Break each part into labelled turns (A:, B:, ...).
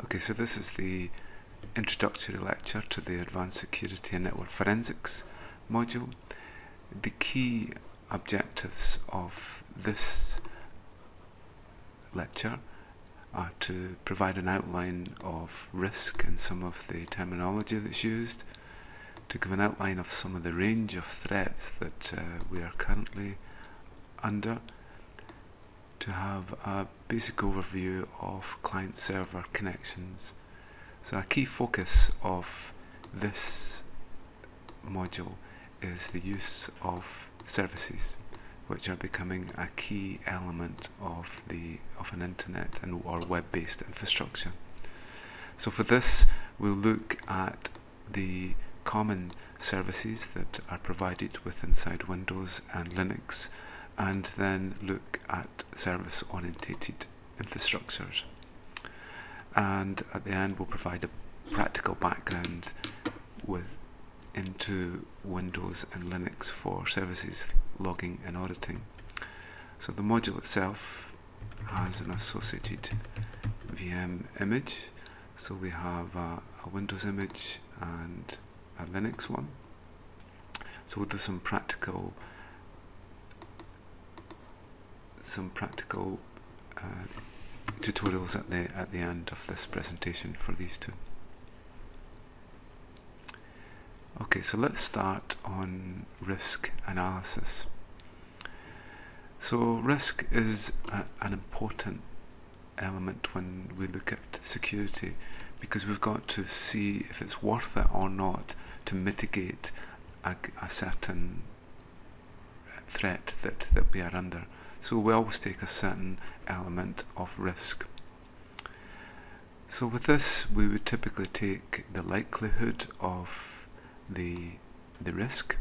A: Okay, so this is the introductory lecture to the Advanced Security and Network Forensics module. The key objectives of this lecture are to provide an outline of risk and some of the terminology that's used, to give an outline of some of the range of threats that we are currently under, to have a basic overview of client-server connections. So a key focus of this module is the use of services, which are becoming a key element of an internet and or web-based infrastructure. So for this, we'll look at the common services that are provided with inside Windows and Linux, and then look at service-orientated infrastructures. And at the end, we'll provide a practical background into Windows and Linux for services logging and auditing. So the module itself has an associated VM image. So we have a Windows image and a Linux one. So we'll do some practical tutorials at the end of this presentation for these two. Okay, so let's start on risk analysis. So risk is an important element when we look at security, because we've got to see if it's worth it or not to mitigate a certain threat that we are under. So we always take a certain element of risk. So with this, we would typically take the likelihood of the risk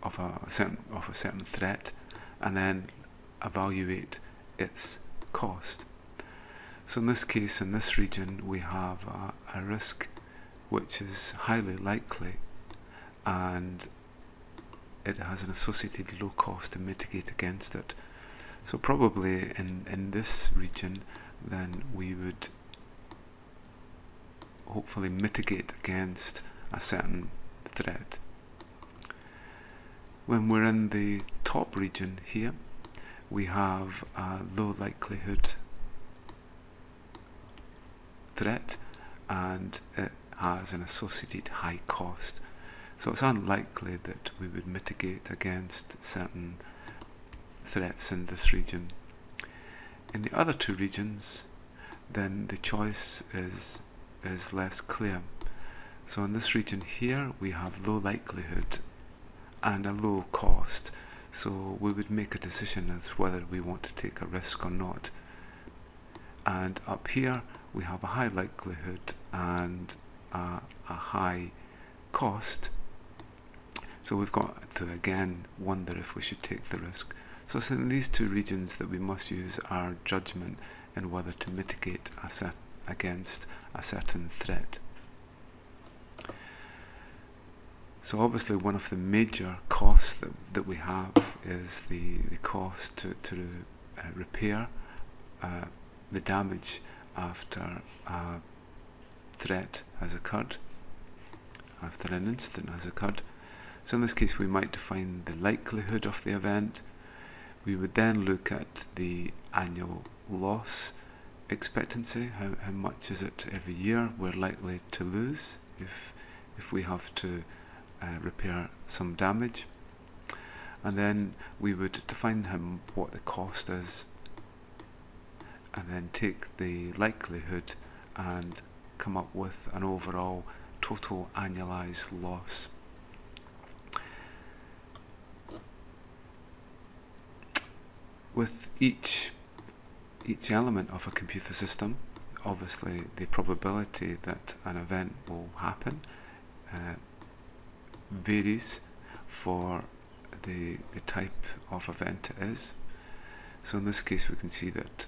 A: of a certain threat, and then evaluate its cost. So in this case, in this region, we have a risk which is highly likely, and it has an associated low cost to mitigate against it. So probably in this region, then we would hopefully mitigate against a certain threat. When we're in the top region here, we have a low likelihood threat, and it has an associated high cost. So it's unlikely that we would mitigate against certain threats in this region. In the other two regions, then the choice is less clear. So in this region here, we have low likelihood and a low cost. So we would make a decision as whether we want to take a risk or not. And up here, we have a high likelihood and a high cost. So we've got to again wonder if we should take the risk. So it's in these two regions that we must use our judgment in whether to mitigate against a certain threat. So obviously one of the major costs that we have is the cost to repair the damage after a threat has occurred, after an incident has occurred. So in this case, we might define the likelihood of the event. We would then look at the annual loss expectancy. How much is it every year we're likely to lose if we have to repair some damage. And then we would define what the cost is, and then take the likelihood and come up with an overall total annualized loss. With each element of a computer system, obviously the probability that an event will happen varies for the type of event it is. So in this case, we can see that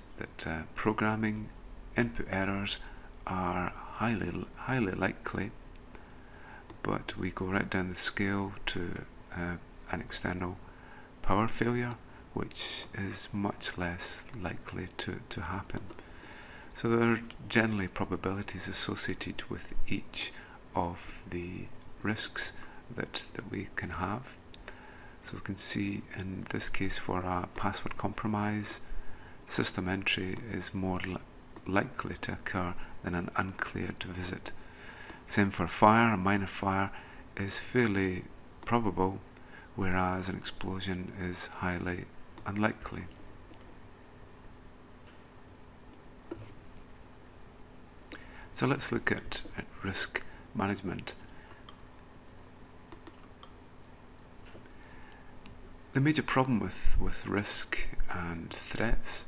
A: programming input errors are highly likely, but we go right down the scale to an external power failure, which is much less likely to happen. So there are generally probabilities associated with each of the risks that we can have. So we can see in this case for a password compromise, system entry is more likely to occur than an uncleared visit. Same for fire, a minor fire is fairly probable, whereas an explosion is highly unlikely. So let's look at risk management. The major problem with risk and threats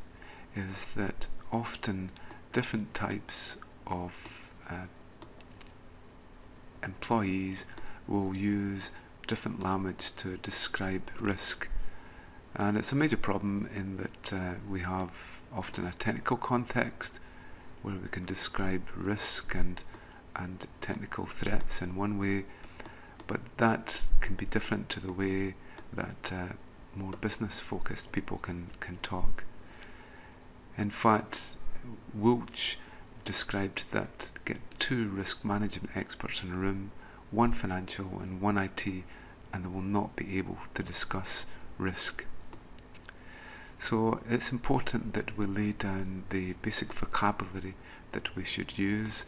A: is that often different types of employees will use different language to describe risk, and it's a major problem in that we have often a technical context where we can describe risk and technical threats in one way, but that can be different to the way that more business focused people can talk. In fact, Wilch described that get 2 risk management experts in a room, 1 financial and 1 IT, and they will not be able to discuss risk. So it's important that we lay down the basic vocabulary that we should use,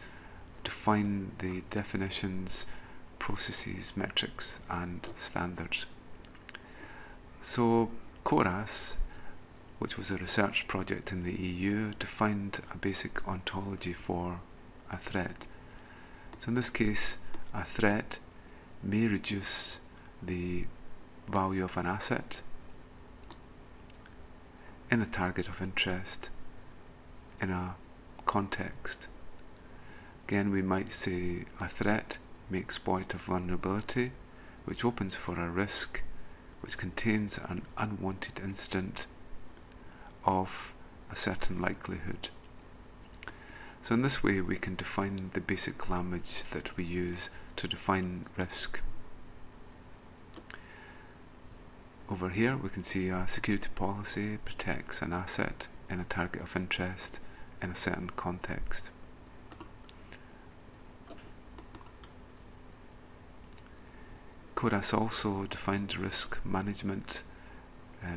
A: define the definitions, processes, metrics and standards. So CORAS, which was a research project in the EU, defined a basic ontology for a threat. So in this case, a threat may reduce the value of an asset in a target of interest in a context. Again, we might say a threat may exploit a vulnerability which opens for a risk which contains an unwanted incident of a certain likelihood. So in this way we can define the basic language that we use to define risk. Over here we can see a security policy protects an asset in a target of interest in a certain context. CORAS also defined risk management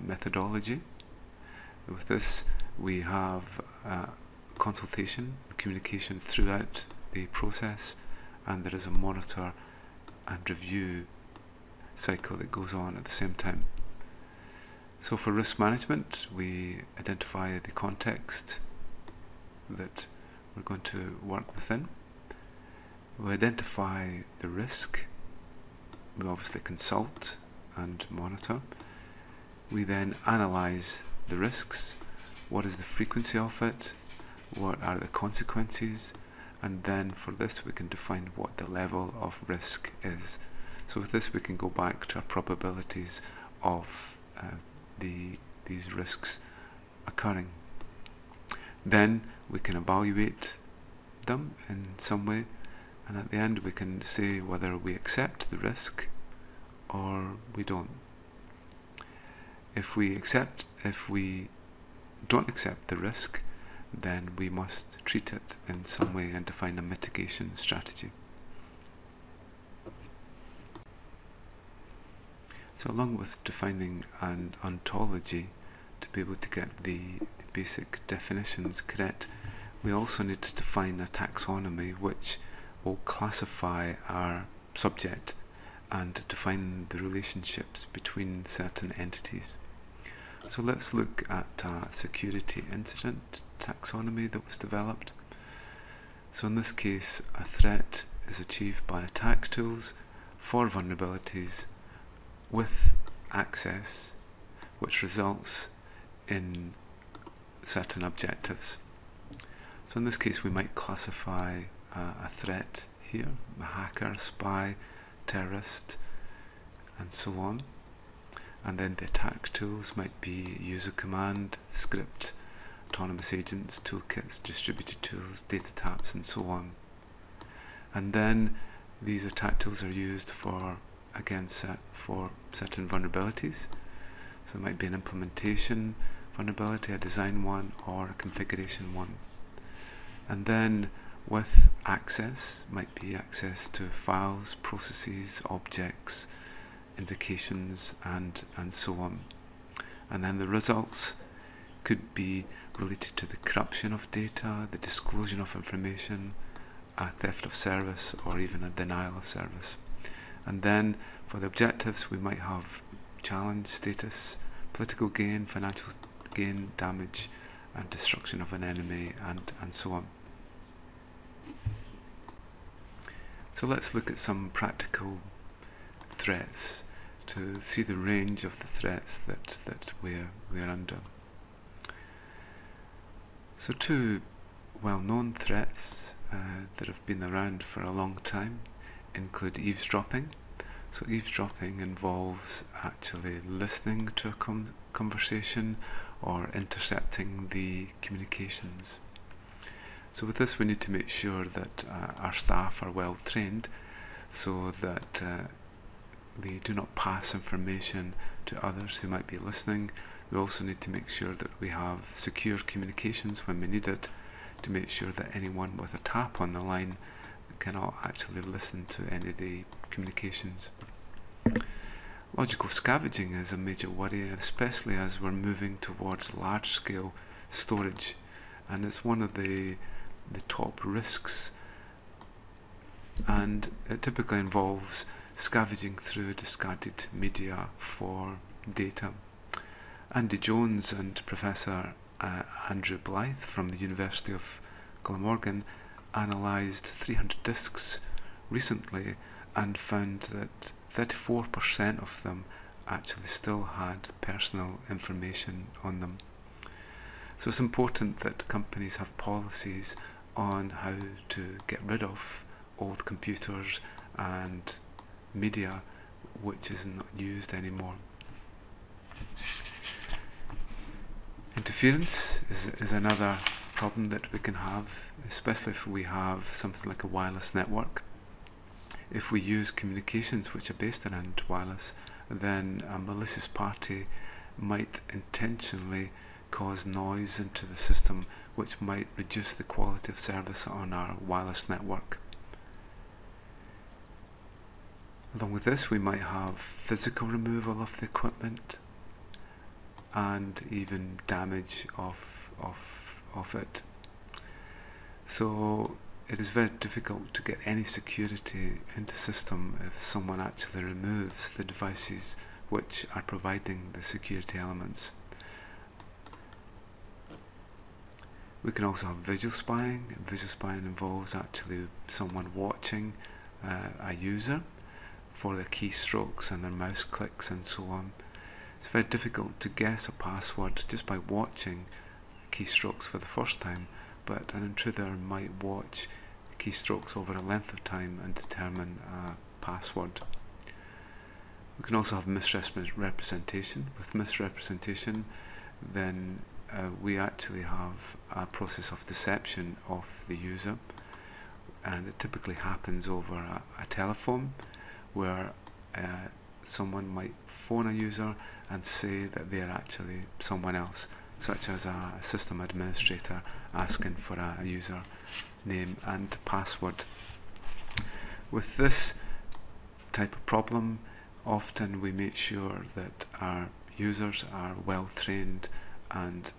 A: methodology. With this we have consultation, communication throughout the process, and there is a monitor and review cycle that goes on at the same time. So for risk management, we identify the context that we're going to work within. We identify the risk. We obviously consult and monitor. We then analyze the risks. What is the frequency of it? What are the consequences? And then for this we can define what the level of risk is. So with this we can go back to our probabilities of these risks occurring. Then we can evaluate them in some way, and at the end we can say whether we accept the risk or we don't. If we don't accept the risk, then we must treat it in some way and define a mitigation strategy. So along with defining an ontology to be able to get the basic definitions correct, we also need to define a taxonomy which will classify our subject and define the relationships between certain entities. So let's look at a security incident taxonomy that was developed. So in this case, a threat is achieved by attack tools for vulnerabilities with access, which results in certain objectives. So in this case we might classify a threat here, a hacker, spy, terrorist, and so on. And then the attack tools might be user command, script, autonomous agents, toolkits, distributed tools, data taps, and so on. And then these attack tools are used for certain vulnerabilities. So it might be an implementation vulnerability, a design one, or a configuration one. And then with access, might be access to files, processes, objects, invocations, and so on. And then the results could be related to the corruption of data, the disclosure of information, a theft of service, or even a denial of service. And then for the objectives, we might have challenge status, political gain, financial gain, damage, and destruction of an enemy, and so on. So let's look at some practical threats to see the range of the threats that we're under. So two well-known threats that have been around for a long time include eavesdropping. So eavesdropping involves actually listening to a conversation or intercepting the communications. So with this, we need to make sure that our staff are well trained so that they do not pass information to others who might be listening. We also need to make sure that we have secure communications when we need it, to make sure that anyone with a tap on the line cannot actually listen to any of the communications. Logical scavenging is a major worry, especially as we're moving towards large-scale storage, and it's one of the top risks, and it typically involves scavenging through discarded media for data. Andy Jones and Professor Andrew Blythe from the University of Glamorgan analysed 300 disks recently and found that 34% of them actually still had personal information on them. So it's important that companies have policies on how to get rid of old computers and media which is not used anymore. Interference is another problem that we can have, especially if we have something like a wireless network. If we use communications which are based around wireless, then a malicious party might intentionally cause noise into the system which might reduce the quality of service on our wireless network. Along with this, we might have physical removal of the equipment and even damage of it. So it is very difficult to get any security into the system if someone actually removes the devices which are providing the security elements. We can also have visual spying. Visual spying involves actually someone watching a user for their keystrokes and their mouse clicks and so on. It's very difficult to guess a password just by watching keystrokes for the first time, but an intruder might watch keystrokes over a length of time and determine a password. We can also have misrepresentation. With misrepresentation, then we actually have a process of deception of the user, and it typically happens over a telephone where someone might phone a user and say that they are actually someone else, such as a system administrator asking for a user name and password. With this type of problem, often we make sure that our users are well trained and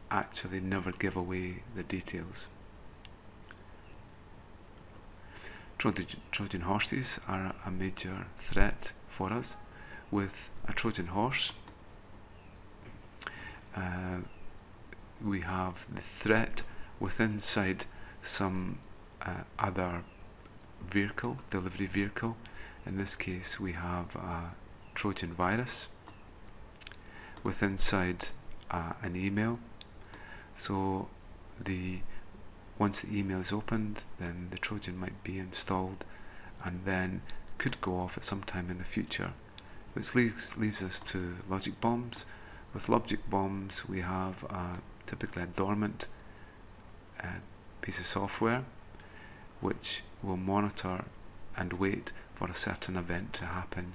A: actually never give away the details. Trojan horses are a major threat for us. With a Trojan horse, we have the threat inside some other vehicle, delivery vehicle. In this case, we have a Trojan virus inside an email. So once the email is opened, then the Trojan might be installed and then could go off at some time in the future, which leaves us to logic bombs. With logic bombs, we have typically a dormant piece of software which will monitor and wait for a certain event to happen.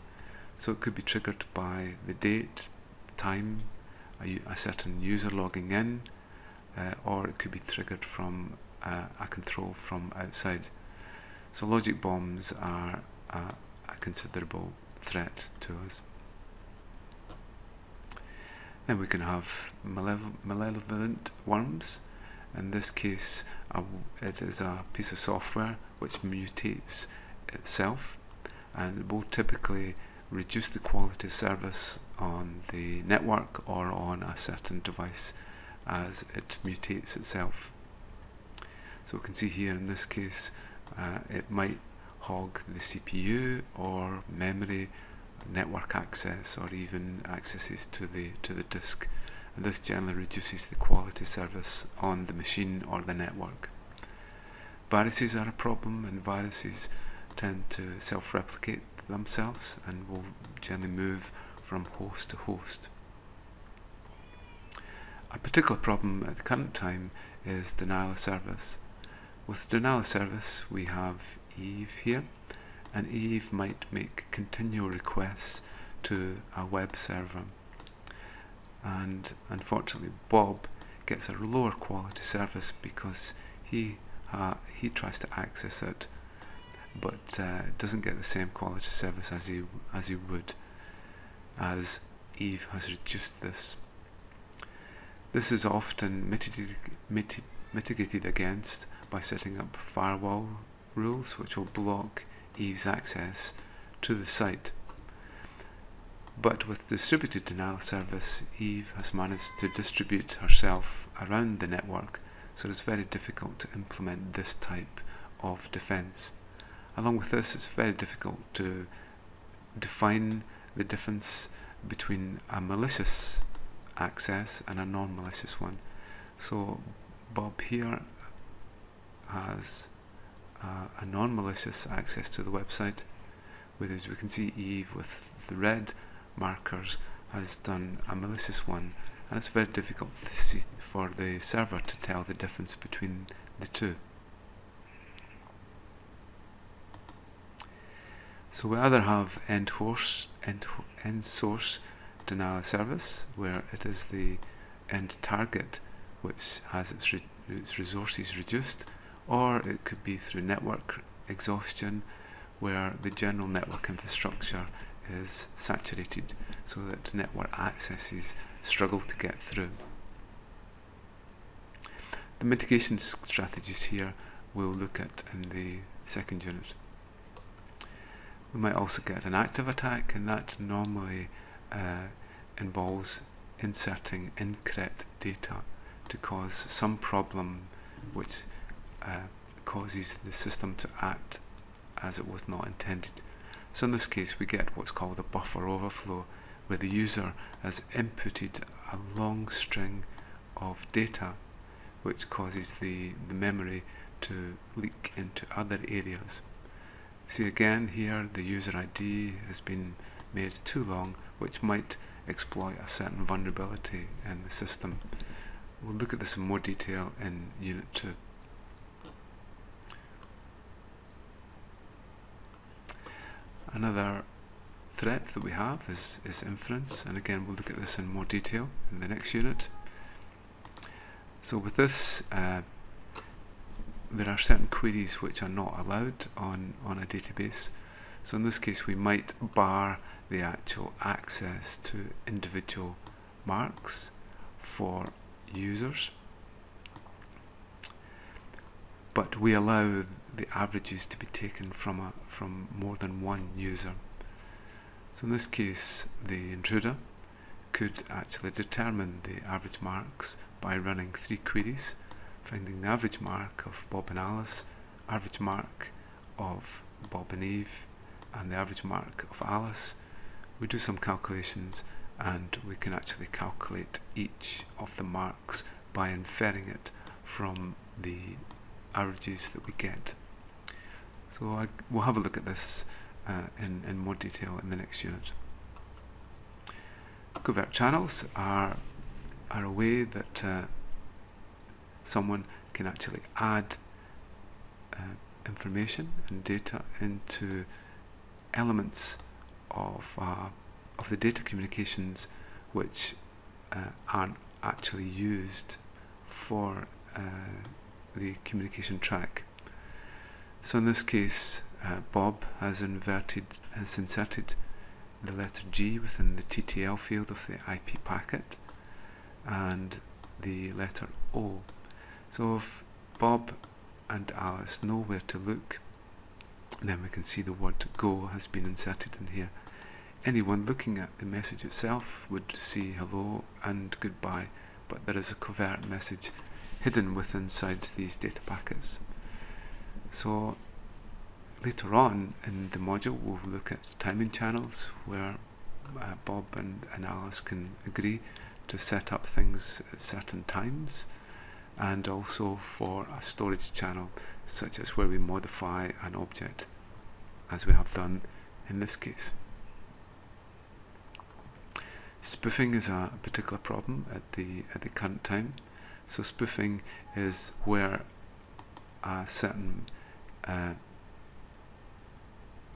A: So it could be triggered by the date, time, a certain user logging in, or it could be triggered from a control from outside. So logic bombs are a considerable threat to us. Then we can have malevolent worms. In this case, it is a piece of software which mutates itself and will typically reduce the quality of service on the network or on a certain device as it mutates itself. So we can see here in this case it might hog the CPU or memory, network access, or even accesses to the disk, and this generally reduces the quality service on the machine or the network. Viruses are a problem, and viruses tend to self-replicate themselves and will generally move from host to host. A particular problem at the current time is denial of service. With denial of service we have Eve here, and Eve might make continual requests to a web server, and unfortunately Bob gets a lower quality service because he tries to access it, but doesn't get the same quality service as he would, as Eve has reduced this. This is often mitigated against by setting up firewall rules which will block Eve's access to the site. But with distributed denial service, Eve has managed to distribute herself around the network, so it's very difficult to implement this type of defense. Along with this, it's very difficult to define the difference between a malicious access and a non-malicious one. So Bob here has a non-malicious access to the website, whereas we can see Eve with the red markers has done a malicious one, and it's very difficult to see for the server to tell the difference between the two. So we either have end source denial of service, where it is the end target which has its resources reduced, or it could be through network exhaustion, where the general network infrastructure is saturated so that network accesses struggle to get through. The mitigation strategies here we'll look at in the second unit. We might also get an active attack, and that normally involves inserting incorrect data to cause some problem which causes the system to act as it was not intended. So in this case we get what's called a buffer overflow, where the user has inputted a long string of data which causes the memory to leak into other areas. See again here the user ID has been made too long, which might exploit a certain vulnerability in the system. We'll look at this in more detail in Unit 2. Another threat that we have is inference, and again we'll look at this in more detail in the next unit. So with this, there are certain queries which are not allowed on a database. So in this case we might bar the actual access to individual marks for users, but we allow the averages to be taken from more than one user. So in this case the intruder could actually determine the average marks by running 3 queries, finding the average mark of Bob and Alice, average mark of Bob and Eve, and the average mark of Alice. We do some calculations and we can actually calculate each of the marks by inferring it from the averages that we get. So we'll have a look at this in more detail in the next unit. Covert channels are a way that someone can actually add information and data into elements of the data communications which aren't actually used for the communication track. So in this case, Bob has inserted the letter G within the TTL field of the IP packet and the letter O. So if Bob and Alice know where to look, then we can see the word go has been inserted in here. Anyone looking at the message itself would see hello and goodbye, but there is a covert message hidden within inside these data packets. So later on in the module we'll look at timing channels where Bob and Alice can agree to set up things at certain times, and also for a storage channel such as where we modify an object, as we have done in this case. Spoofing is a particular problem at the current time. So spoofing is where a certain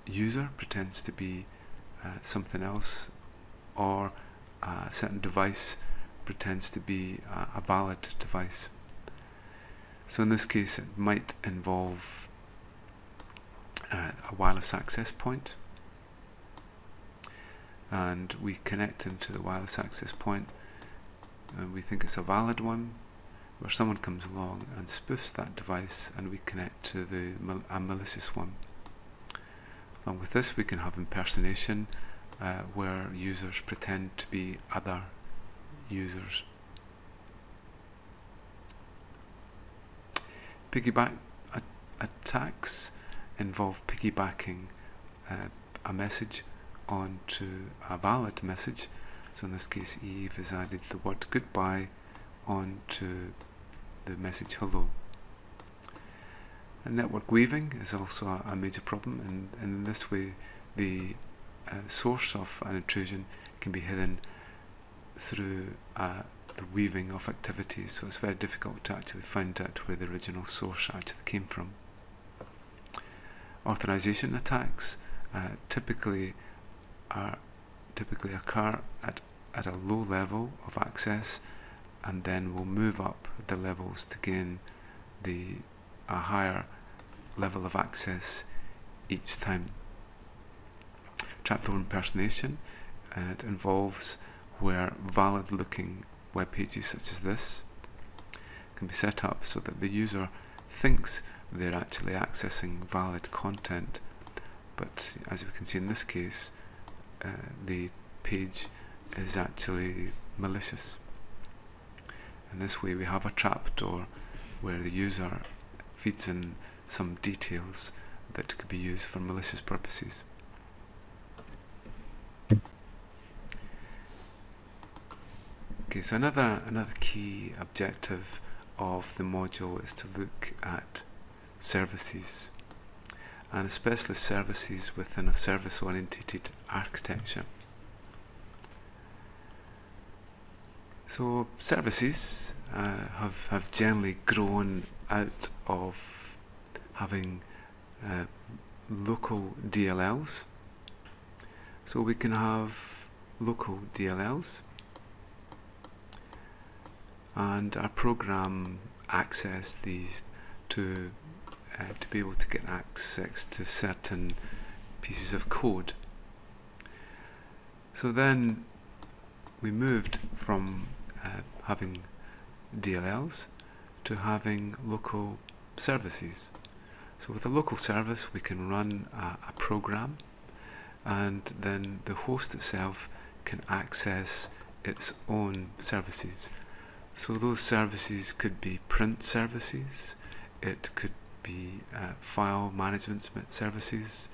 A: user pretends to be something else, or a certain device pretends to be a valid device. So in this case it might involve a wireless access point, and we connect into the wireless access point and we think it's a valid one, where someone comes along and spoofs that device and we connect to a malicious one. Along with this we can have impersonation, where users pretend to be other users. Piggyback attacks involve piggybacking a message onto a valid message. So in this case Eve has added the word goodbye onto the message hello. And network weaving is also a major problem, and in this way the source of an intrusion can be hidden through the weaving of activities, so it's very difficult to actually find out where the original source actually came from. Authorization attacks typically occur at a low level of access, and then will move up the levels to gain a higher level of access each time. Trapdoor impersonation, it involves where valid looking web pages such as this can be set up so that the user thinks they're actually accessing valid content, but as we can see in this case the page is actually malicious. And this way we have a trapdoor where the user feeds in some details that could be used for malicious purposes. Okay, so another key objective of the module is to look at services, and especially services within a service-oriented architecture. So services have generally grown out of having local DLLs. So we can have local DLLs, and our program access these to be able to get access to certain pieces of code. So then we moved from having DLLs to having local services. So with a local service we can run a program, and then the host itself can access its own services. So those services could be print services, it could be file management services,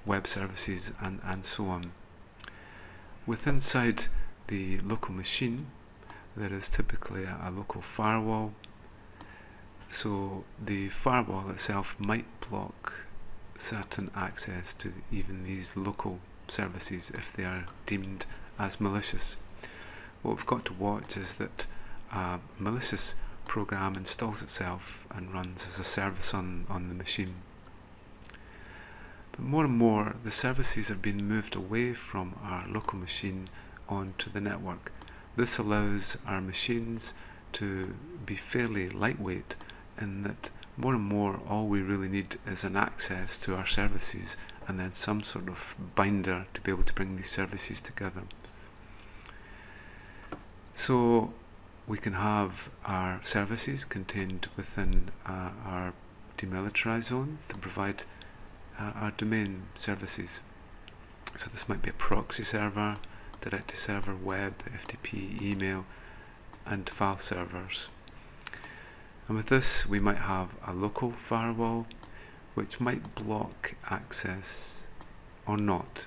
A: web services, and so on. Inside the local machine there is typically a local firewall, so the firewall itself might block certain access to even these local services if they are deemed as malicious. What we've got to watch is that a malicious program installs itself and runs as a service on the machine. But more and more the services are being moved away from our local machine onto the network. This allows our machines to be fairly lightweight in that more and more all we really need is an access to our services and then some sort of binder to be able to bring these services together. So we can have our services contained within our demilitarized zone to provide our domain services. So this might be a proxy server, direct-to-server, web, FTP, email, and file servers. And with this we might have a local firewall which might block access or not.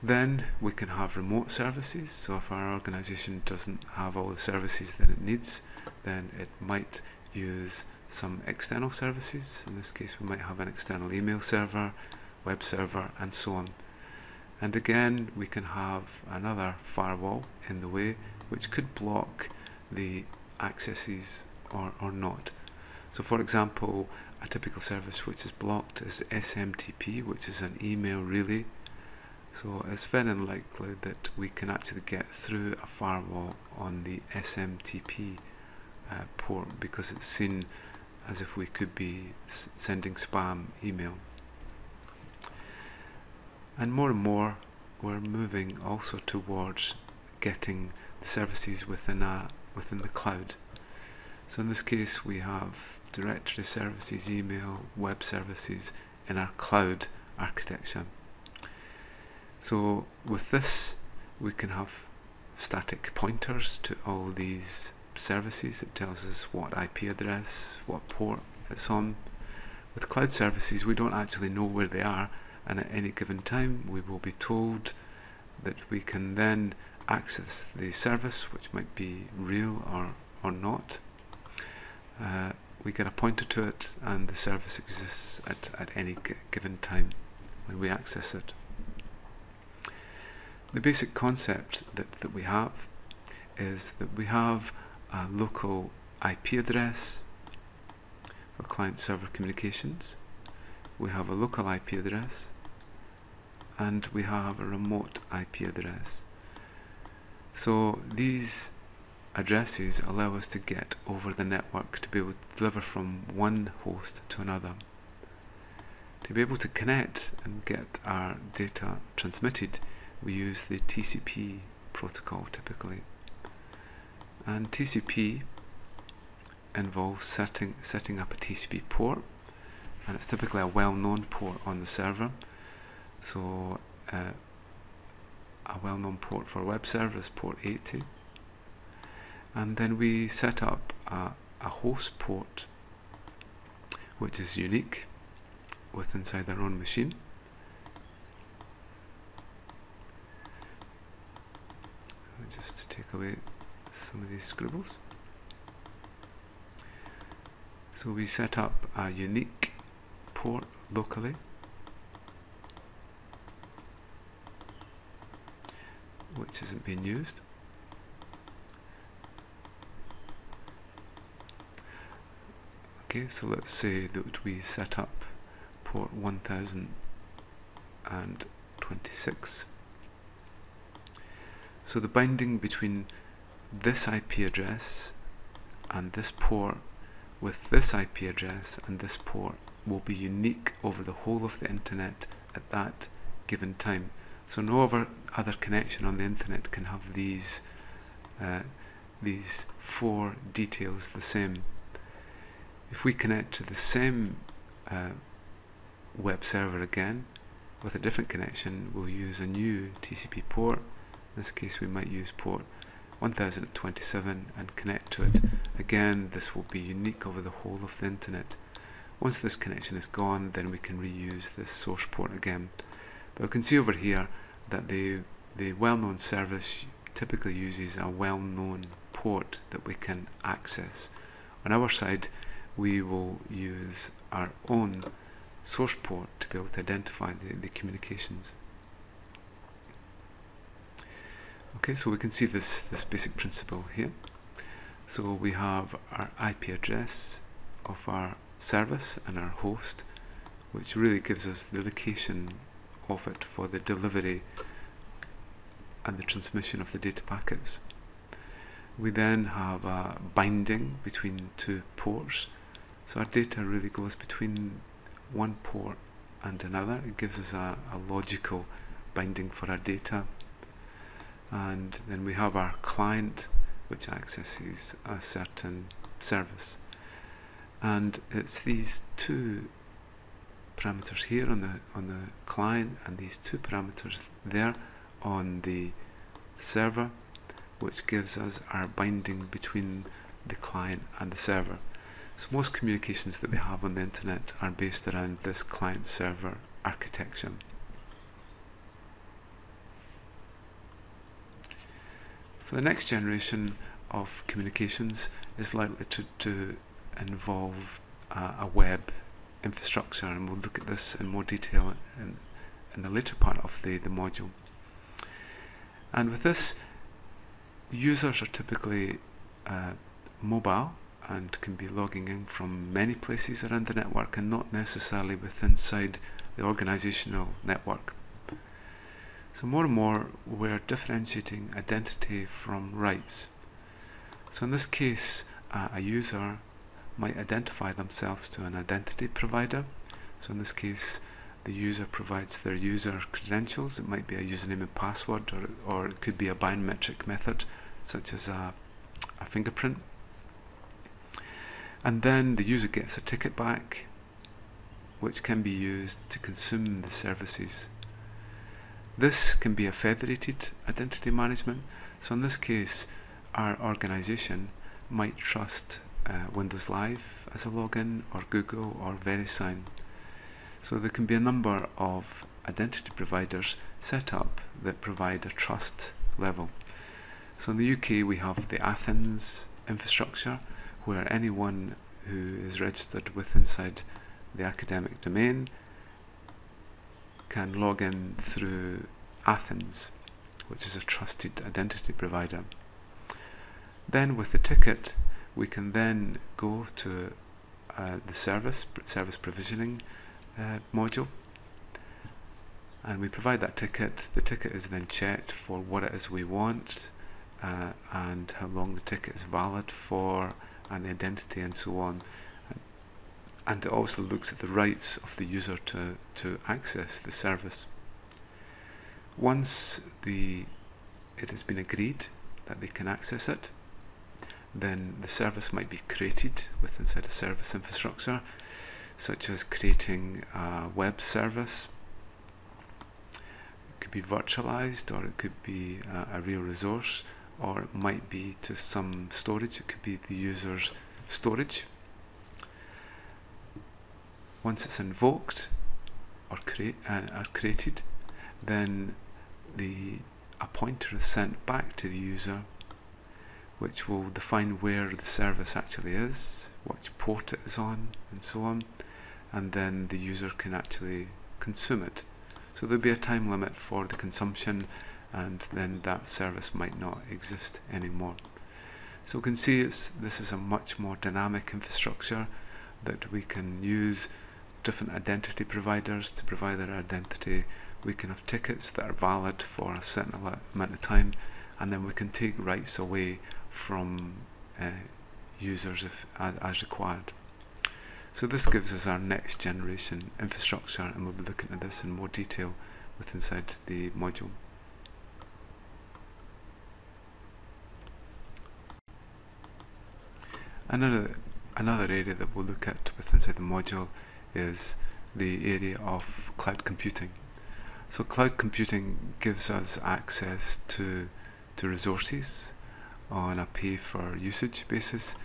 A: Then we can have remote services, so if our organization doesn't have all the services that it needs, then it might use some external services. In this case we might have an external email server, web server, and so on. And again we can have another firewall in the way which could block the accesses or not. So for example, a typical service which is blocked is SMTP, which is an email relay. So it's very unlikely that we can actually get through a firewall on the SMTP port, because it's seen as if we could be sending spam email. And more we're moving also towards getting the services within the cloud. So in this case we have directory services, email, web services in our cloud architecture. So with this we can have static pointers to all these services. It tells us what IP address, what port it's on. With cloud services we don't actually know where they are, and at any given time we will be told that we can then access the service, which might be real or not. We get a pointer to it and the service exists at any given time when we access it. The basic concept that we have is that we have a local IP address for client-server communications, we have a local IP address, and we have a remote IP address. So these addresses allow us to get over the network to be able to deliver from one host to another. To be able to connect and get our data transmitted, we use the TCP protocol typically. And TCP involves setting up a TCP port, and it's typically a well-known port on the server. So a well-known port for a web server is port 80. And then we set up a host port which is unique inside our own machine. Just to take away some of these scribbles. So we set up a unique port locally, which isn't being used. Okay, so let's say that we set up port 1026. So the binding between this IP address and this port with this IP address and this port will be unique over the whole of the internet at that given time. So no other connection on the internet can have these four details the same. If we connect to the same web server again with a different connection, we'll use a new TCP port. In this case we might use port 1027 and connect to it. Again, this will be unique over the whole of the internet. Once this connection is gone, then we can reuse this source port again. But we can see over here that the well-known service typically uses a well-known port that we can access. On our side, we will use our own source port to be able to identify the communications. Okay, so we can see this basic principle here. So we have our IP address of our service and our host, which really gives us the location of it for the delivery and the transmission of the data packets. We then have a binding between two ports. So our data really goes between one port and another. It gives us a logical binding for our data. And then we have our client, which accesses a certain service. And it's these two parameters here on the client and these two parameters there on the server, which gives us our binding between the client and the server. So most communications that we have on the internet are based around this client-server architecture. For the next generation of communications is likely to involve a web infrastructure, and we'll look at this in more detail in the later part of the module. And with this, users are typically mobile and can be logging in from many places around the network and not necessarily inside the organizational network. So more and more we're differentiating identity from rights. So in this case, a user might identify themselves to an identity provider. So in this case, the user provides their user credentials. It might be a username and password, or it could be a biometric method such as a fingerprint. And then the user gets a ticket back, which can be used to consume the services. This can be a federated identity management. So in this case, our organization might trust Windows Live as a login, or Google, or VeriSign. So there can be a number of identity providers set up that provide a trust level. So in the UK we have the Athens infrastructure, where anyone who is registered with inside the academic domain can log in through Athens, which is a trusted identity provider. Then with the ticket, we can then go to the service provisioning module, and we provide that ticket. The ticket is then checked for what it is we want, and how long the ticket is valid for, and the identity, and so on. And it also looks at the rights of the user to access the service. Once it has been agreed that they can access it, then the service might be created inside a service infrastructure, such as creating a web service. It could be virtualized, or it could be a real resource, or it might be to some storage. It could be the user's storage. Once it's invoked or created, then a pointer is sent back to the user, which will define where the service actually is, which port it is on, and so on, and then the user can actually consume it. So there'll be a time limit for the consumption, and then that service might not exist anymore. So we can see this is a much more dynamic infrastructure, that we can use different identity providers to provide their identity. We can have tickets that are valid for a certain amount of time, and then we can take rights away from users as required. So this gives us our next generation infrastructure, and we'll be looking at this in more detail inside the module. Another area that we'll look at inside the module is the area of cloud computing. So cloud computing gives us access to resources on a pay for usage basis,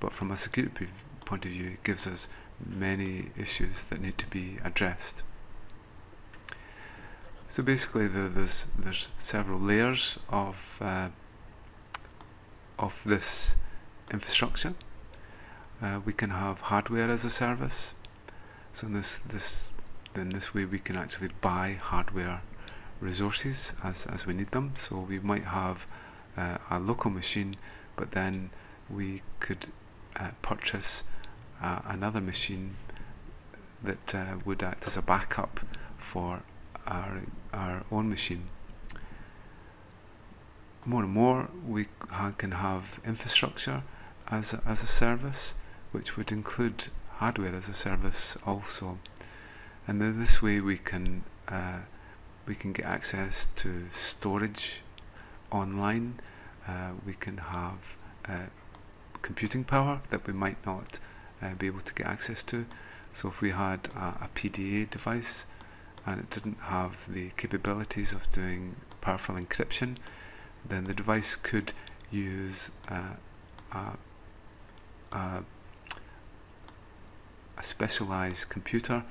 A: but from a security point of view, it gives us many issues that need to be addressed. So basically there's several layers of this infrastructure. We can have hardware as a service. So in this way we can actually buy hardware resources as we need them. So we might have a local machine, but then we could purchase another machine that would act as a backup for our own machine. more and more we can have infrastructure as a service, which would include hardware as a service also. And then this way we can get access to storage online. We can have computing power that we might not be able to get access to. So if we had a PDA device and it didn't have the capabilities of doing powerful encryption, then the device could use a specialized computer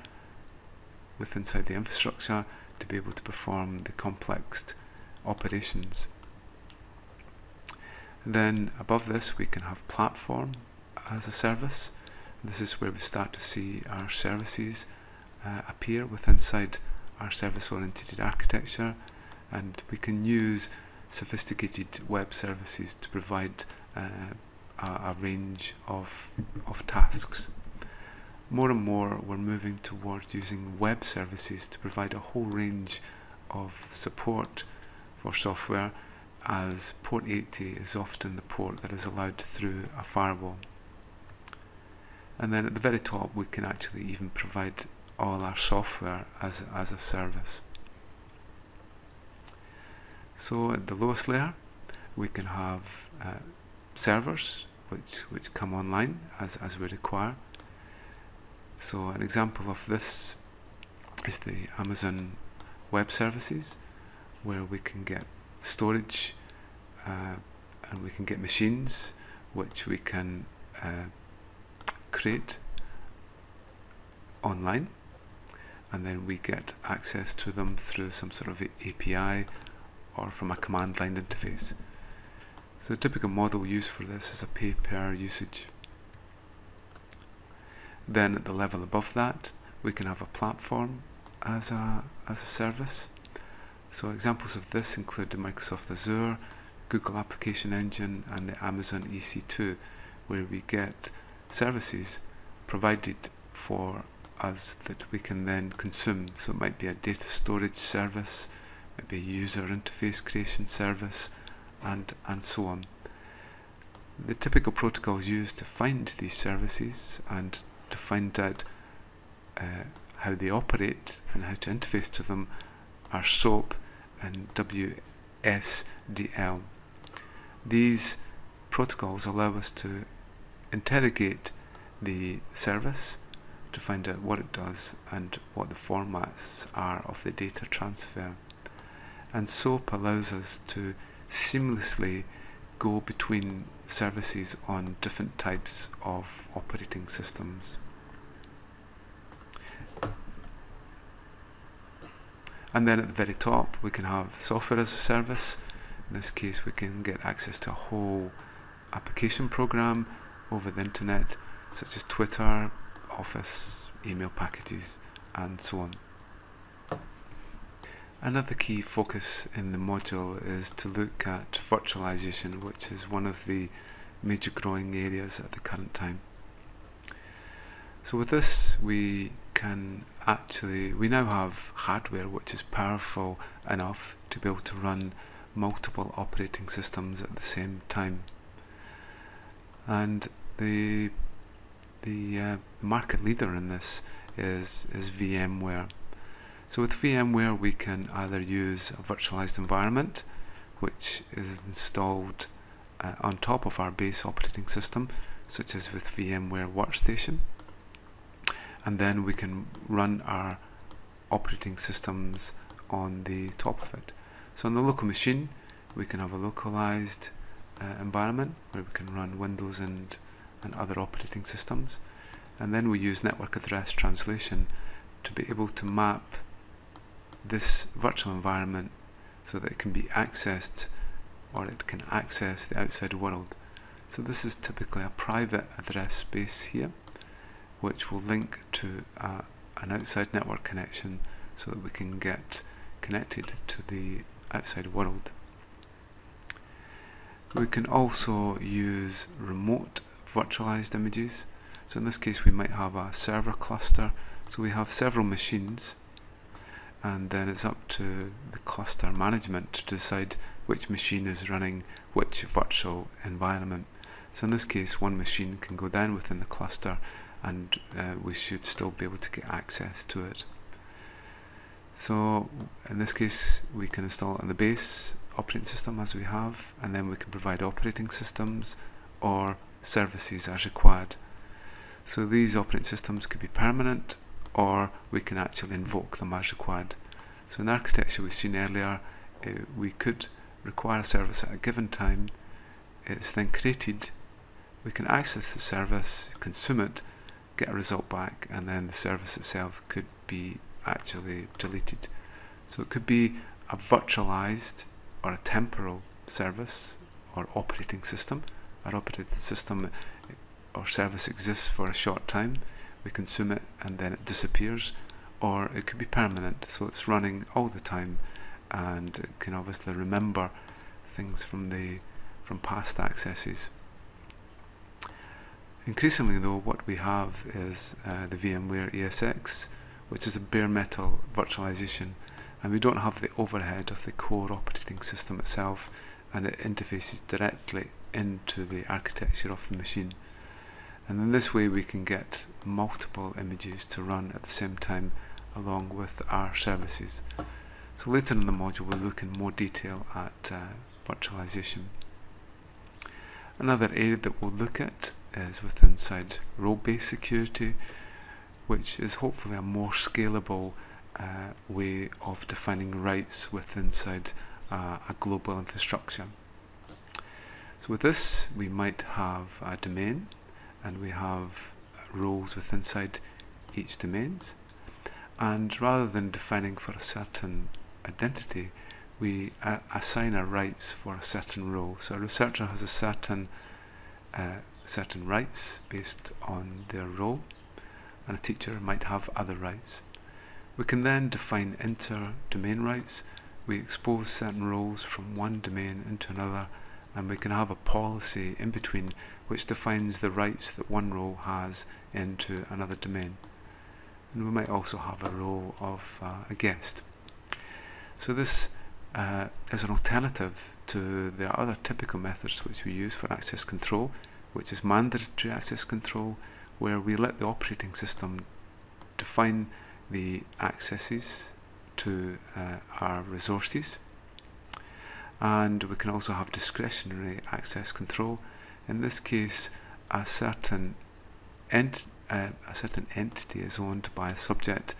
A: inside the infrastructure to be able to perform the complex operations. Then above this we can have platform as a service. This is where we start to see our services appear inside our service-oriented architecture, and we can use sophisticated web services to provide a range of tasks. More and more we're moving towards using web services to provide a whole range of support for software, as port 80 is often the port that is allowed through a firewall. And then at the very top we can actually even provide all our software as a service. So at the lowest layer we can have servers which come online as we require. So an example of this is the Amazon Web Services, where we can get storage and we can get machines which we can create online, and then we get access to them through some sort of API or from a command line interface. So a typical model used for this is a pay per usage. Then at the level above that we can have a platform as a service. So examples of this include the Microsoft Azure, Google Application Engine and the Amazon EC2, where we get services provided for us that we can then consume. So it might be a data storage service, it might be a user interface creation service, and so on. The typical protocols used to find these services and to find out how they operate and how to interface to them are SOAP and WSDL. These protocols allow us to interrogate the service to find out what it does and what the formats are of the data transfer. And SOAP allows us to seamlessly go between services on different types of operating systems. And then at the very top we can have software as a service. In this case we can get access to a whole application program over the internet, such as Twitter, Office, email packages, and so on. Another key focus in the module is to look at virtualization, which is one of the major growing areas at the current time. So with this we now have hardware which is powerful enough to be able to run multiple operating systems at the same time. And the market leader in this is VMware. So with VMware we can either use a virtualized environment which is installed on top of our base operating system, such as with VMware Workstation, and then we can run our operating systems on the top of it. So on the local machine we can have a localized environment where we can run Windows and other operating systems, and then we use network address translation to be able to map this virtual environment so that it can be accessed, or it can access the outside world. So this is typically a private address space here, which will link to an outside network connection so that we can get connected to the outside world. We can also use remote virtualized images. So in this case we might have a server cluster, so we have several machines, and then it's up to the cluster management to decide which machine is running which virtual environment. So in this case, one machine can go down within the cluster, and we should still be able to get access to it. So in this case, we can install it on the base operating system as we have, and then we can provide operating systems or services as required. So these operating systems could be permanent, or we can actually invoke them as required. So in the architecture we've seen earlier, we could require a service at a given time. It's then created, we can access the service, consume it, get a result back, and then the service itself could be actually deleted. So it could be a virtualized or a temporal service or operating system. Our operating system or service exists for a short time, we consume it and then it disappears, or it could be permanent, so it's running all the time and it can obviously remember things from past accesses. Increasingly though, what we have is the VMware ESX, which is a bare metal virtualization, and we don't have the overhead of the core operating system itself, and it interfaces directly into the architecture of the machine. And in this way we can get multiple images to run at the same time along with our services. So later in the module we'll look in more detail at virtualization. Another area that we'll look at is with inside role-based security, which is hopefully a more scalable way of defining rights with inside a global infrastructure. So with this we might have a domain, and we have roles with inside each domains, and rather than defining for a certain identity, we assign our rights for a certain role. So a researcher has a certain rights based on their role, and a teacher might have other rights. We can then define inter-domain rights. We expose certain roles from one domain into another, and we can have a policy in between which defines the rights that one role has into another domain. And we might also have a role of a guest. So this is an alternative to the other typical methods which we use for access control, which is mandatory access control, where we let the operating system define the accesses to our resources. And we can also have discretionary access control. In this case, a certain entity is owned by a subject,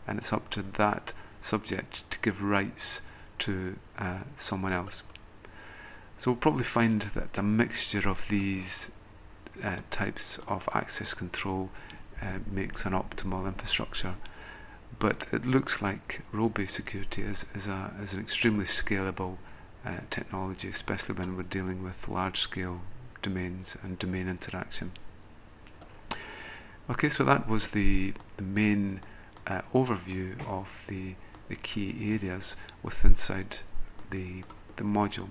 A: and it's up to that subject to give rights to someone else. So we'll probably find that a mixture of these types of access control makes an optimal infrastructure, but it looks like role-based security is an extremely scalable technology, especially when we're dealing with large-scale domains and domain interaction. Okay, so that was the main overview of the key areas with inside the module.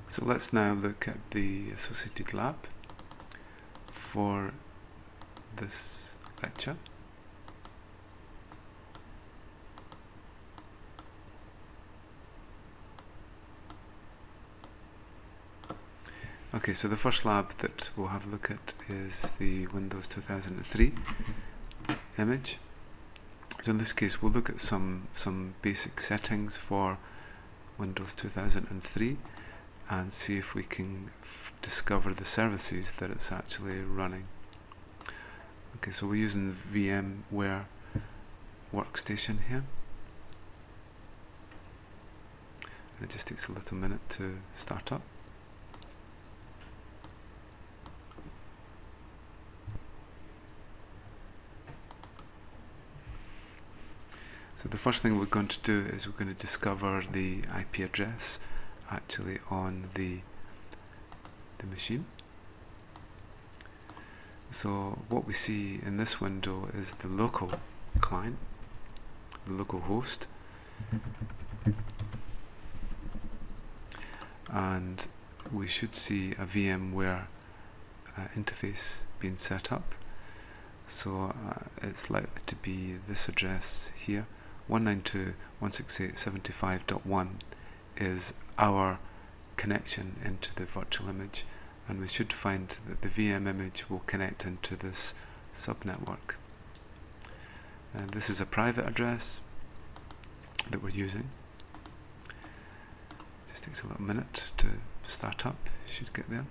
A: So let's now look at the associated lab for this lecture. Okay, so the first lab that we'll have a look at is the Windows 2003 image. So in this case we'll look at some basic settings for Windows 2003 and see if we can discover the services that it's actually running. Okay, so we're using the VMware workstation here. And it just takes a little minute to start up. So the first thing we're going to do is we're going to discover the IP address actually on the machine. So what we see in this window is the local client, the local host, and we should see a VMware interface being set up. So it's likely to be this address here, 192.168.75.1 is our connection into the virtual image, and we should find that the VM image will connect into this subnetwork. This is a private address that we're using. Just takes a little minute to start up. Should get there.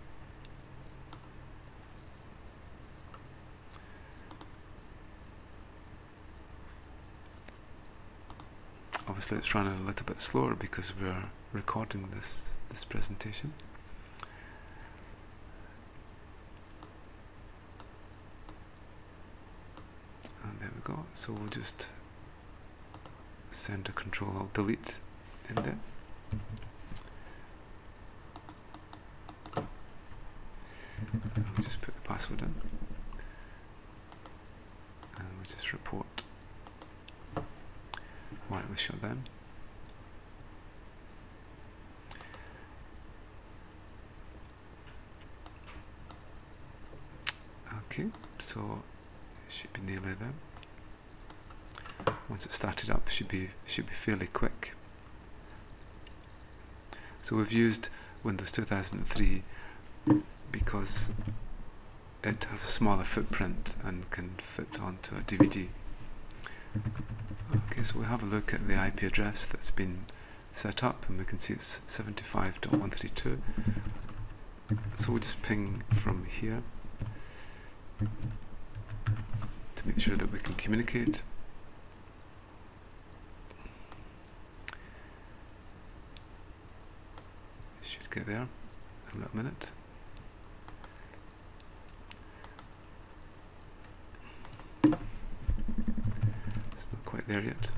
A: Obviously it's running a little bit slower because we're recording this presentation. And there we go. So we'll just send a Control-Alt-Delete in there. And we'll just put the password in. And we'll just report why it was shut down. Okay, so it should be nearly there. Once it started up, it should be fairly quick. So we've used Windows 2003 because it has a smaller footprint and can fit onto a DVD. Okay, so we have a look at the IP address that's been set up, and we can see it's 75.132. So we'll just ping from here to make sure that we can communicate. Should get there in a minute. It's not quite there yet.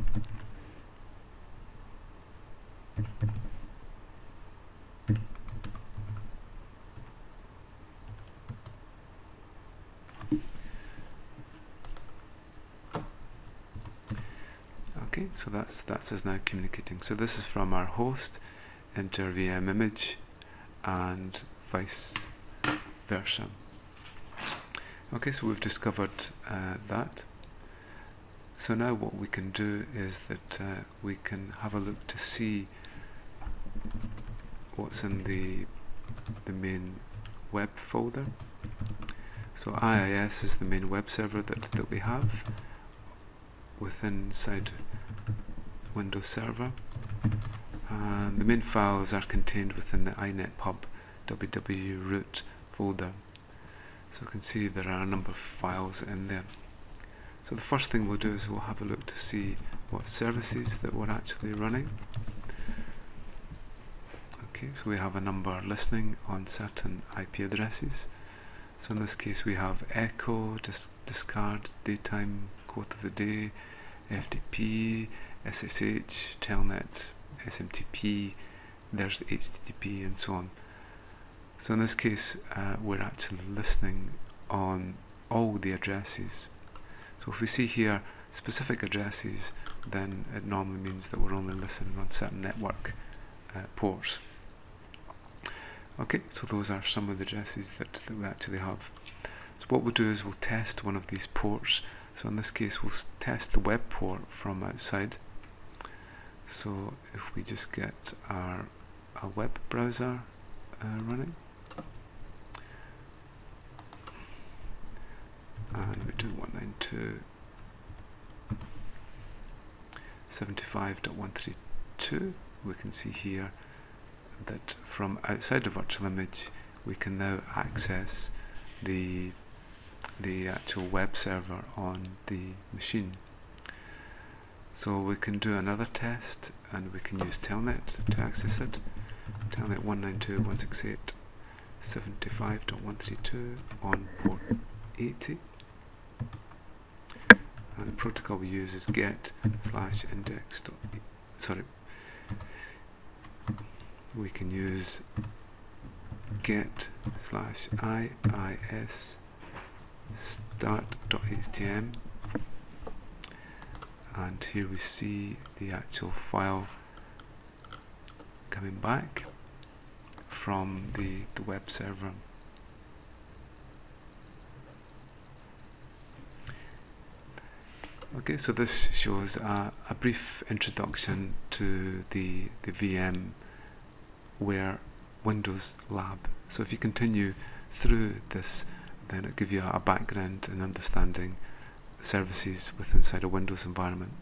A: Okay, so that's us now communicating. So this is from our host into our VM image and vice versa. Okay, so we've discovered that. So now what we can do is that we can have a look to see what's in the main web folder. So IIS is the main web server that we have inside Windows Server, and the main files are contained within the inetpub www root folder. So you can see there are a number of files in there. So the first thing we'll do is we'll have a look to see what services that we're actually running. Okay, so we have a number listening on certain IP addresses. So in this case we have echo, discard, daytime, quote of the day, FTP, SSH, telnet, SMTP, there's the HTTP and so on. So in this case we're actually listening on all the addresses. So if we see here specific addresses, then it normally means that we're only listening on certain network ports. Okay, so those are some of the addresses that we actually have. So what we'll do is we'll test one of these ports. So in this case we'll test the web port from outside. So if we just get our web browser running, and we do 192.75.132, we can see here that from outside the virtual image we can now access the actual web server on the machine. So we can do another test, and we can use telnet to access it. Telnet 192.168.75.132 on port 80. And the protocol we use is get/index. We can use get/iis start.htm, and here we see the actual file coming back from the web server. Okay, so this shows a brief introduction to the VM where Windows Lab. So if you continue through this, then it'll give you a background in understanding services inside a Windows environment.